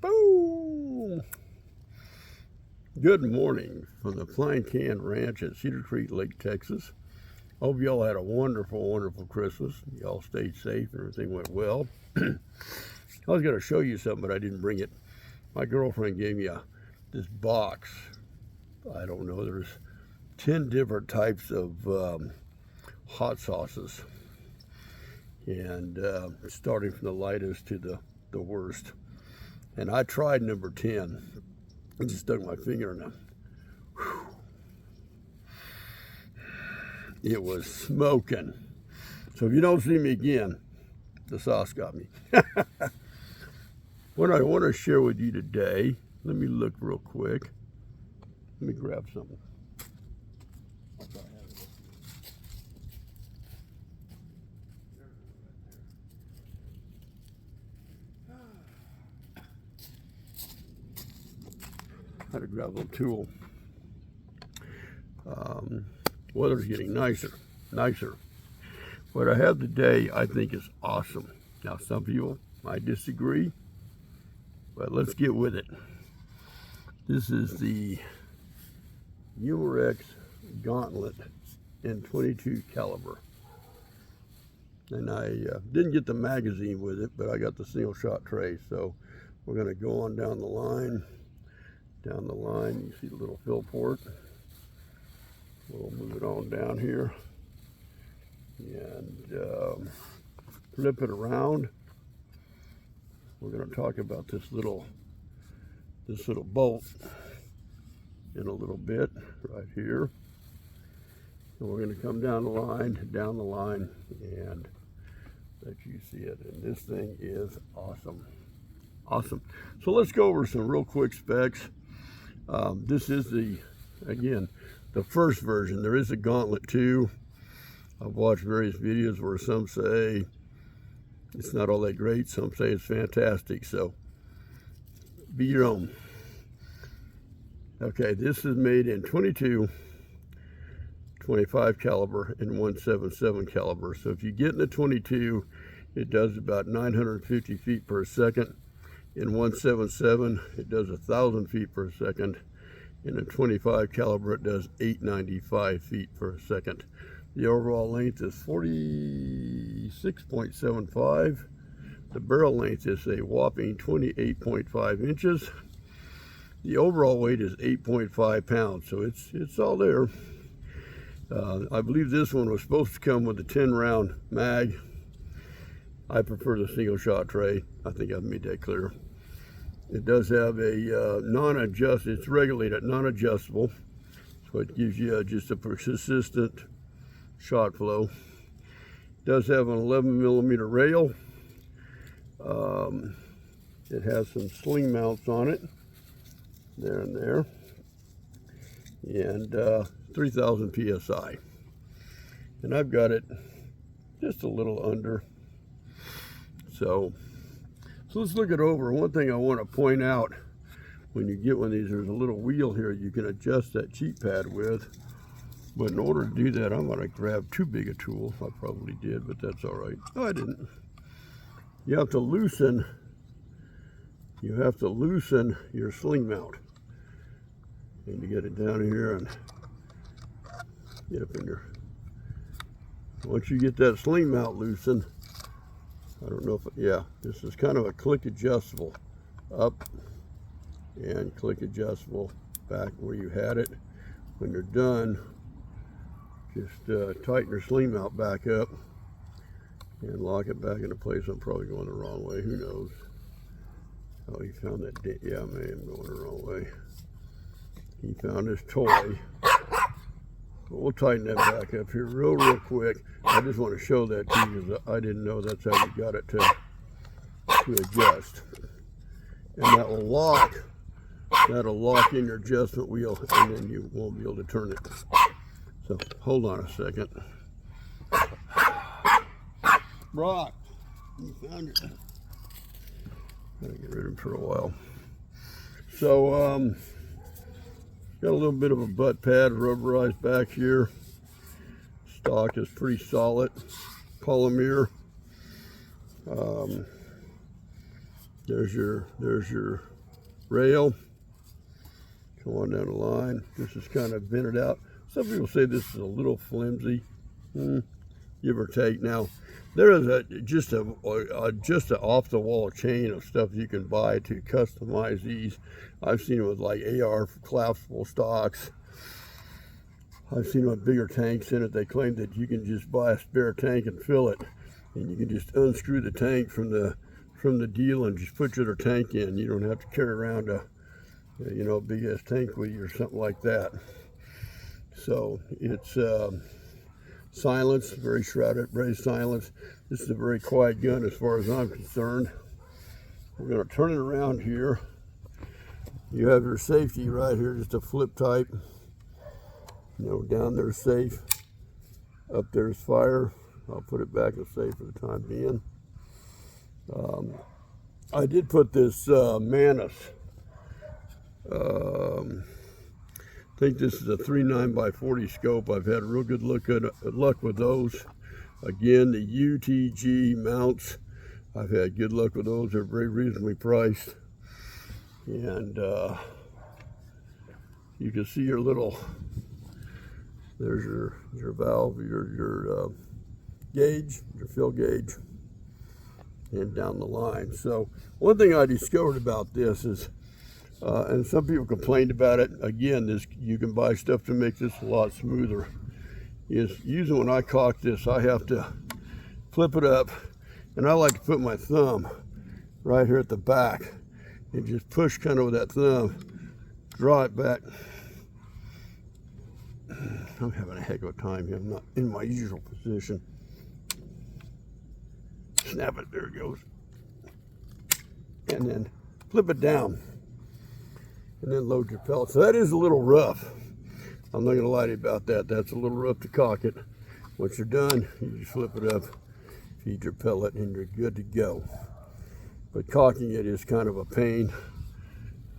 Boom! Good morning from the Flying Can Ranch at Cedar Creek Lake, Texas. Hope you all had a wonderful, wonderful Christmas. You all stayed safe and everything went well. I was going to show you something, but I didn't bring it. My girlfriend gave me this box. I don't know, there's 10 different types of hot sauces. And starting from the lightest to the worst. And I tried number 10. I just stuck my finger in it. Whew. It was smoking. So if you don't see me again, the sauce got me. What I want to share with you today, let me look real quick. Let me grab something. I had to grab a little tool. Weather's getting nicer. What I have today, I think, is awesome. Now, some people might disagree, but let's get with it. This is the Umarex Gauntlet in 22 caliber. And I didn't get the magazine with it, but I got the single shot tray. So we're going to go on down the line. You see the little fill port. We'll move it on down here and flip it around. We're going to talk about this little bolt in a little bit right here. And we're going to come down the line, and let you see it. And this thing is awesome. So let's go over some real quick specs. This is again, the first version. There is a Gauntlet 2. I've watched various videos where some say it's not all that great, some say it's fantastic, so be your own. Okay, this is made in 22, 25 caliber, and 177 caliber. So if you get in the 22, it does about 950 feet per second. In 177, it does 1,000 feet per second. In a 25 caliber, it does 895 feet per second. The overall length is 46.75. The barrel length is a whopping 28.5 inches. The overall weight is 8.5 pounds, so it's all there. I believe this one was supposed to come with a 10-round mag. I prefer the single shot tray. I think I've made that clear. It does have a it's regulated, non-adjustable, so it gives you just a persistent shot flow. It does have an 11mm rail. It has some sling mounts on it, there and there, and 3,000 PSI. And I've got it just a little under. So let's look it over. One thing I want to point out, when you get one of these, there's a little wheel here you can adjust that cheek pad with. But in order to do that, I'm going to grab too big a tool. I probably did, but that's all right. No, I didn't. You have to loosen your sling mount. And you get it down here and get up in there. Once you get that sling mount loosened, I don't know if, this is kind of a click adjustable up and click adjustable back where you had it. When you're done, just tighten your sling mount back up and lock it back into place. I'm probably going the wrong way, who knows? Oh, he found that, yeah, I may am going the wrong way. He found his toy. We'll tighten that back up here real quick. I just want to show that to you because I didn't know that's how you got it to adjust. And that will lock. That'll lock in your adjustment wheel, and then you won't be able to turn it. So hold on a second. Brock, you found it. Gotta get rid of him for a while. So got a little bit of a butt pad rubberized back here. Stock is pretty solid. Polymer. There's your rail. Come on down the line. This is kind of vented out. Some people say this is a little flimsy, give or take. Now, there is just a off-the-wall chain of stuff you can buy to customize these. I've seen it with like AR collapsible stocks. I've seen them with bigger tanks in it. They claim that you can just buy a spare tank and fill it, and you can just unscrew the tank from the deal and just put your other tank in. You don't have to carry around a big ass tank with you or something like that. So it's silenced, very shrouded, very silenced. This is a very quiet gun as far as I'm concerned. We're going to turn it around here. You have your safety right here, just a flip type. Down there's safe, up there's fire. I'll put it back in safe for the time being. I did put this Manus. I think this is a 3.9x40 scope. I've had real good luck with those. Again, the UTG mounts, I've had good luck with those. They're very reasonably priced. And you can see your little, there's your valve, your gauge, your fill gauge, and down the line. So one thing I discovered about this is, and some people complained about it, again, you can buy stuff to make this a lot smoother, is usually when I cock this, I have to flip it up, and I like to put my thumb right here at the back and just push kind of with that thumb, draw it back. I'm having a heck of a time here. I'm not in my usual position. Snap it, there it goes. And then flip it down. And then load your pellet. So that is a little rough. I'm not going to lie to you about that. That's a little rough to cock it. Once you're done, you just flip it up, feed your pellet, and you're good to go. But cocking it is kind of a pain.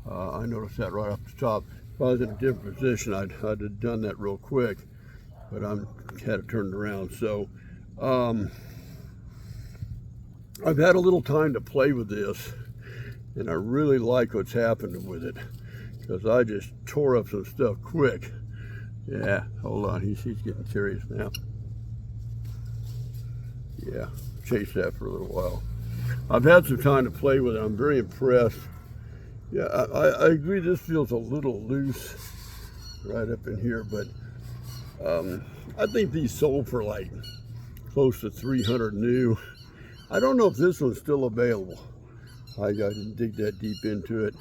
I noticed that right off the top. If I was in a different position, I'd have done that real quick, but had it turned around. So I've had a little time to play with this, and I really like what's happening with it, because I just tore up some stuff quick. Yeah, hold on, he's getting serious now. Yeah, chase that for a little while. I've had some time to play with it. I'm very impressed. Yeah, I agree, this feels a little loose right up in here, but I think these sold for like close to 300 new. I don't know if this one's still available. I didn't dig that deep into it.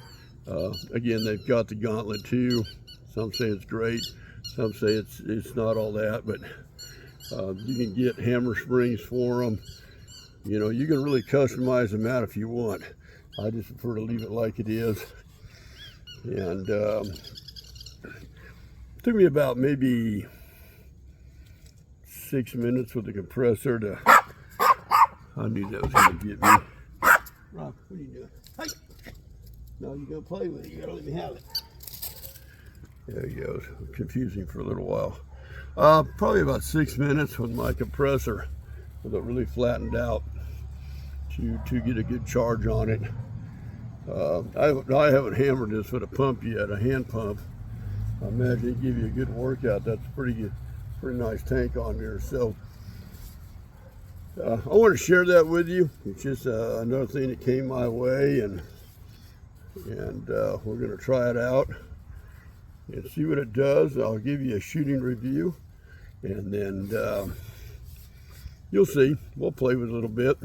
Again, they've got the Gauntlet too. Some say it's great, some say it's not all that, but you can get hammer springs for them. You can really customize them out if you want. I just prefer to leave it like it is. And it took me about maybe 6 minutes with the compressor to, I knew that was going to get me. Rock, what are you doing? Hey! No, you're going to play with it. You got to let me have it. There he goes. Confusing for a little while. Probably about 6 minutes with my compressor, with it really flattened out, to get a good charge on it. I haven't hammered this with a pump yet, a hand pump. I imagine it'd give you a good workout. That's a pretty nice tank on there. So I want to share that with you. It's just another thing that came my way, and we're going to try it out and see what it does. I'll give you a shooting review, and then you'll see. We'll play with it a little bit.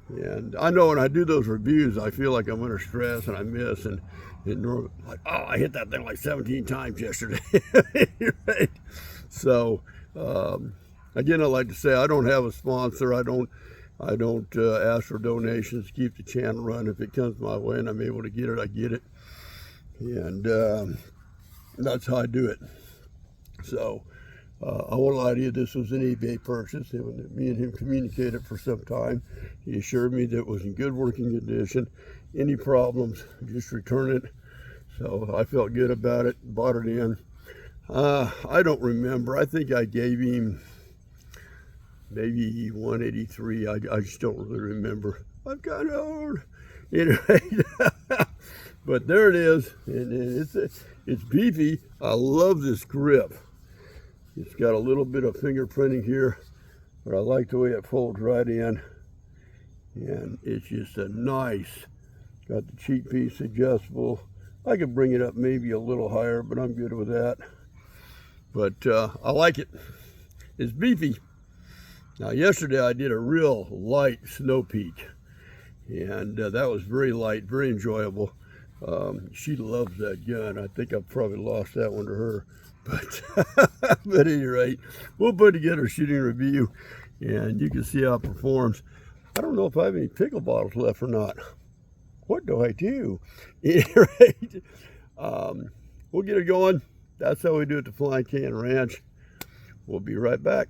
And I know when I do those reviews, I feel like I'm under stress and I miss, and like, oh, I hit that thing like 17 times yesterday. Right? So again, I'd like to say I don't have a sponsor. I don't ask for donations. Keep the channel running. If it comes my way and I'm able to get it, I get it, and that's how I do it. So I won't lie to you, this was an eBay purchase. Me and him communicated for some time. He assured me that it was in good working condition. Any problems, just return it. So I felt good about it, bought it in. I don't remember. I think I gave him maybe 183. I just don't really remember. I'm kind of old. Anyway, But there it is, and it's beefy. I love this grip. It's got a little bit of fingerprinting here, but I like the way it folds right in. And it's just a nice, got the cheek piece adjustable. I could bring it up maybe a little higher, but I'm good with that. But I like it. It's beefy. Now yesterday I did a real light snow peak, and that was very light, very enjoyable. She loves that gun. I think I probably lost that one to her. But at any rate, we'll put together a shooting review, and you can see how it performs. I don't know if I have any pickle bottles left or not. What do I do? At any rate, we'll get it going. That's how we do it at the Flying Can Ranch. We'll be right back.